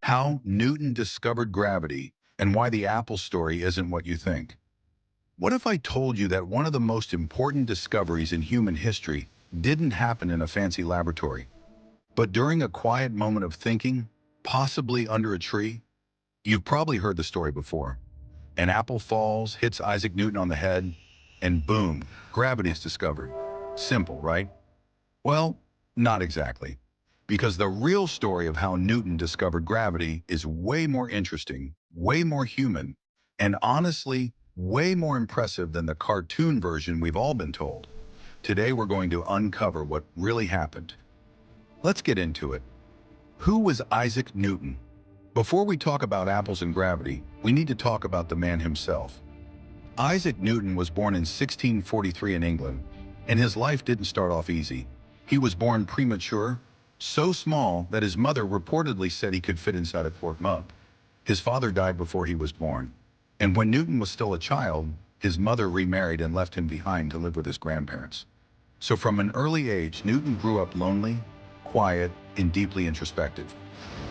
How Newton discovered gravity and why the Apple story isn't what you think. What if I told you that one of the most important discoveries in human history didn't happen in a fancy laboratory, but during a quiet moment of thinking, possibly under a tree? You've probably heard the story before. An apple falls, hits Isaac Newton on the head, and boom, gravity is discovered. Simple, right? Well, not exactly. Because the real story of how Newton discovered gravity is way more interesting, way more human, and honestly, way more impressive than the cartoon version we've all been told. Today we're going to uncover what really happened. Let's get into it. Who was Isaac Newton? Before we talk about apples and gravity, we need to talk about the man himself. Isaac Newton was born in 1643 in England, and his life didn't start off easy. He was born premature, so small that his mother reportedly said he could fit inside a quart mug. His father died before he was born, and when Newton was still a child, his mother remarried and left him behind to live with his grandparents. So from an early age, Newton grew up lonely, quiet, and deeply introspective.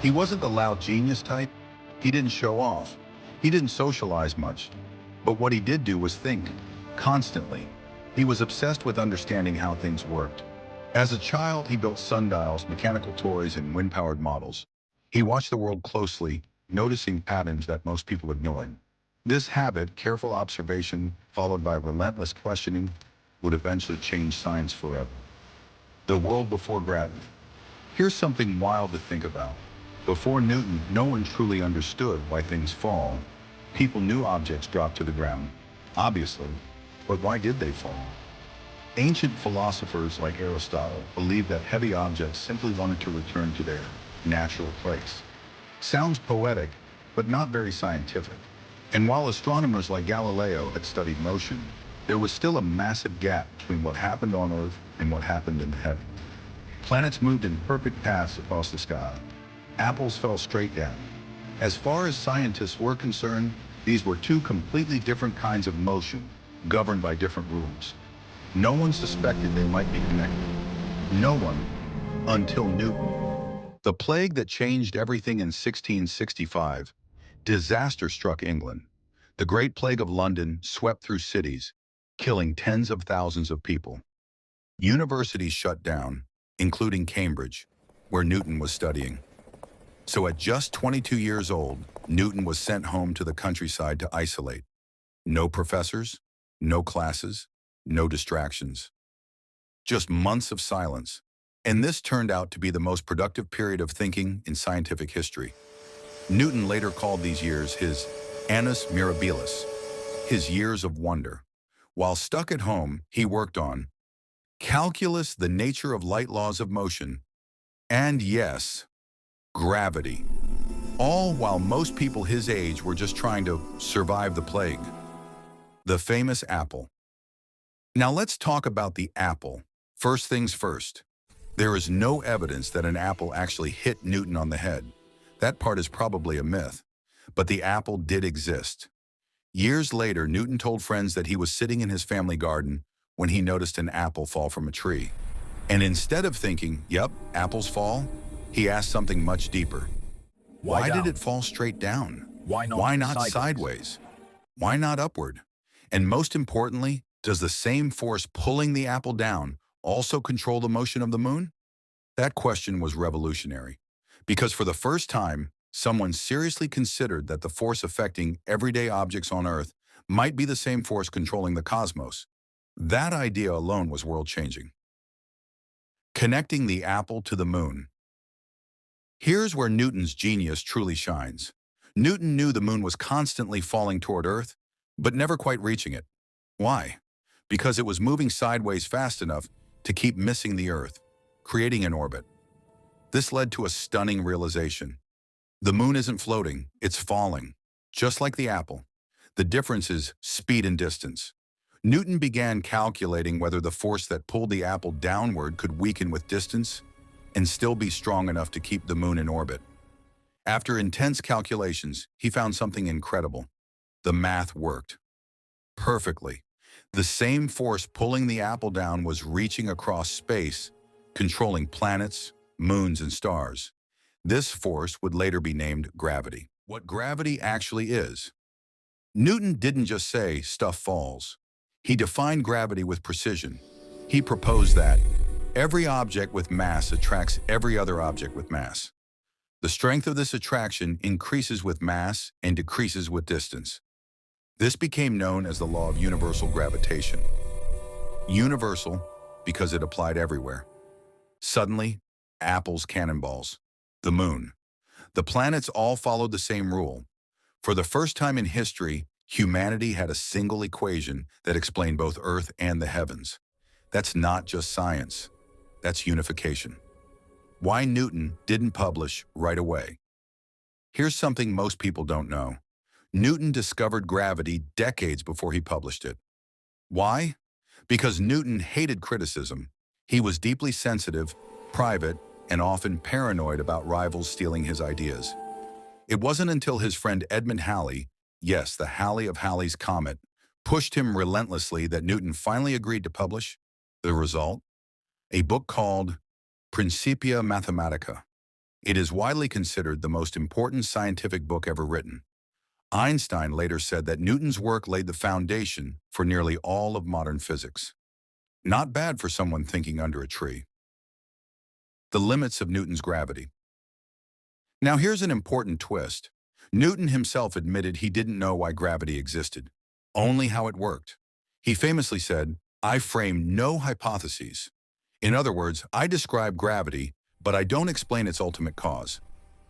He wasn't the loud genius type. He didn't show off. He didn't socialize much. But what he did do was think, constantly. He was obsessed with understanding how things worked. As a child, he built sundials, mechanical toys, and wind-powered models. He watched the world closely, noticing patterns that most people ignored. This habit, careful observation, followed by relentless questioning, would eventually change science forever. The world before gravity. Here's something wild to think about. Before Newton, no one truly understood why things fall. People knew objects dropped to the ground, obviously, but why did they fall? Ancient philosophers like Aristotle believed that heavy objects simply wanted to return to their natural place. Sounds poetic, but not very scientific. And while astronomers like Galileo had studied motion, there was still a massive gap between what happened on Earth and what happened in heaven. Planets moved in perfect paths across the sky. Apples fell straight down. As far as scientists were concerned, these were two completely different kinds of motion, governed by different rules. No one suspected they might be connected. No one, until Newton. The plague that changed everything in 1665, disaster struck England. The Great Plague of London swept through cities, killing tens of thousands of people. Universities shut down, including Cambridge, where Newton was studying. So at just 22 years old, Newton was sent home to the countryside to isolate. No professors, no classes, no distractions. Just months of silence. And this turned out to be the most productive period of thinking in scientific history. Newton later called these years his annus mirabilis, his years of wonder. While stuck at home, he worked on calculus, the nature of light laws of motion, and yes, gravity. All while most people his age were just trying to survive the plague. The famous apple. Now let's talk about the apple. First things first. There is no evidence that an apple actually hit Newton on the head. That part is probably a myth. But the apple did exist. Years later, Newton told friends that he was sitting in his family garden when he noticed an apple fall from a tree. And instead of thinking, yep, apples fall, he asked something much deeper. Why did it fall straight down? Why not sideways? Why not upward? And most importantly, does the same force pulling the apple down also control the motion of the moon? That question was revolutionary, because for the first time, someone seriously considered that the force affecting everyday objects on Earth might be the same force controlling the cosmos. That idea alone was world-changing. Connecting the apple to the moon. Here's where Newton's genius truly shines. Newton knew the moon was constantly falling toward Earth, but never quite reaching it. Why? Because it was moving sideways fast enough to keep missing the Earth, creating an orbit. This led to a stunning realization. The moon isn't floating, it's falling, just like the apple. The difference is speed and distance. Newton began calculating whether the force that pulled the apple downward could weaken with distance and still be strong enough to keep the moon in orbit. After intense calculations, he found something incredible. The math worked perfectly. The same force pulling the apple down was reaching across space, controlling planets, moons, and stars. This force would later be named gravity. What gravity actually is. Newton didn't just say stuff falls. He defined gravity with precision. He proposed that every object with mass attracts every other object with mass. The strength of this attraction increases with mass and decreases with distance. This became known as the law of universal gravitation. Universal because it applied everywhere. Suddenly, apples, cannonballs, the moon. The planets all followed the same rule. For the first time in history, humanity had a single equation that explained both Earth and the heavens. That's not just science. That's unification. Why Newton didn't publish right away. Here's something most people don't know. Newton discovered gravity decades before he published it. Why? Because Newton hated criticism. He was deeply sensitive, private, and often paranoid about rivals stealing his ideas. It wasn't until his friend Edmund Halley, yes, the Halley of Halley's Comet, pushed him relentlessly that Newton finally agreed to publish. The result? A book called Principia Mathematica. It is widely considered the most important scientific book ever written. Einstein later said that Newton's work laid the foundation for nearly all of modern physics. Not bad for someone thinking under a tree. The limits of Newton's gravity. Now here's an important twist. Newton himself admitted he didn't know why gravity existed, only how it worked. He famously said, "I frame no hypotheses." In other words, I describe gravity, but I don't explain its ultimate cause.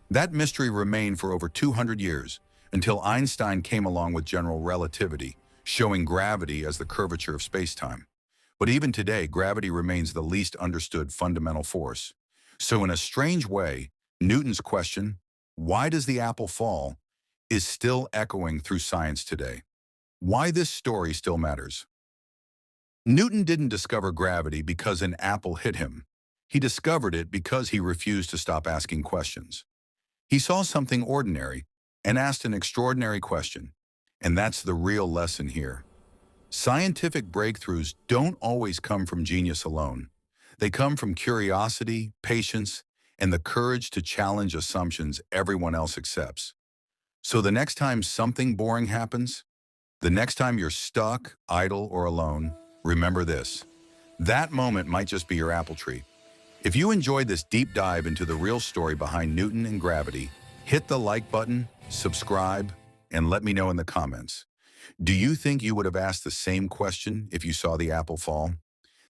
That mystery remained for over 200 years, until Einstein came along with general relativity, showing gravity as the curvature of space-time. But even today, gravity remains the least understood fundamental force. So in a strange way, Newton's question, why does the apple fall, is still echoing through science today. Why this story still matters. Newton didn't discover gravity because an apple hit him. He discovered it because he refused to stop asking questions. He saw something ordinary and asked an extraordinary question. And that's the real lesson here. Scientific breakthroughs don't always come from genius alone. They come from curiosity, patience, and the courage to challenge assumptions everyone else accepts. So the next time something boring happens, the next time you're stuck, idle, or alone, remember this. That moment might just be your apple tree. If you enjoyed this deep dive into the real story behind Newton and gravity, hit the like button, subscribe, and let me know in the comments. Do you think you would have asked the same question if you saw the apple fall?